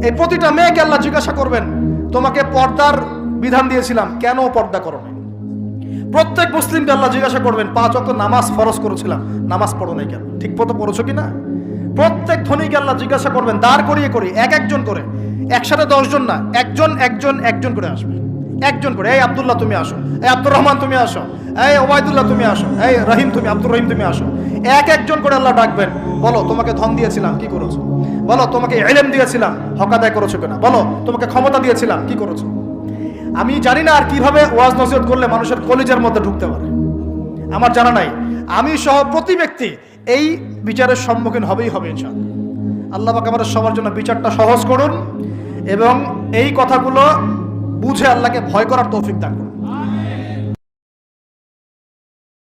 এই প্রতিটা মেয়েকে আল্লাহ জিজ্ঞাসা করবেন, তোমাকে পর্দার বিধান দিয়েছিলাম, কেন পর্দা করো নাই? প্রত্যেক মুসলিমকে আল্লাহ জিজ্ঞাসা করবেন, 5 ওয়াক্ত নামাজ ফরজ করেছিলাম, নামাজ পড়ো নাই কেন? ঠিক মতো পড়েছো কিনা? প্রত্যেক ধনীকে আল্লাহ জিজ্ঞাসা করবেন, দাঁড় করিয়ে করি, একজন করে, একসাথে 10 জন না, একজন করে আসবে, একজন করে। এই আব্দুল্লাহ তুমি আসো, এই আব্দুর রহমান তুমি আসো, এই ওবায়দুল্লাহ তুমি আসো, এই রহিম তুমি, আব্দুর রহিম তুমি আসো। একজন করে আল্লাহ ডাকবেন, বলো তোমাকে ধন দিয়েছিলাম, কি করেছো? বলো তোমাকে ইলম দিয়েছিলাম, হক আদায় করেছো কিনা? বলো তোমাকে ক্ষমতা দিয়েছিলাম, কি করেছো? আমি জানি না আর কিভাবে ওয়াজ নসিহত করলে মানুষের কলিজার মধ্যে ঢুকতে পারে, আমার জানা নাই। আমি সহ প্রতি ব্যক্তি এই বিচারের সম্মুখীন হবেই হবে ইনশাআল্লাহ। আল্লাহ পাক আমাদের সবার জন্য বিচারটা সহজ করুন এবং এই কথাগুলো বুঝে আল্লাহকে ভয় করার তৌফিক দান করুন।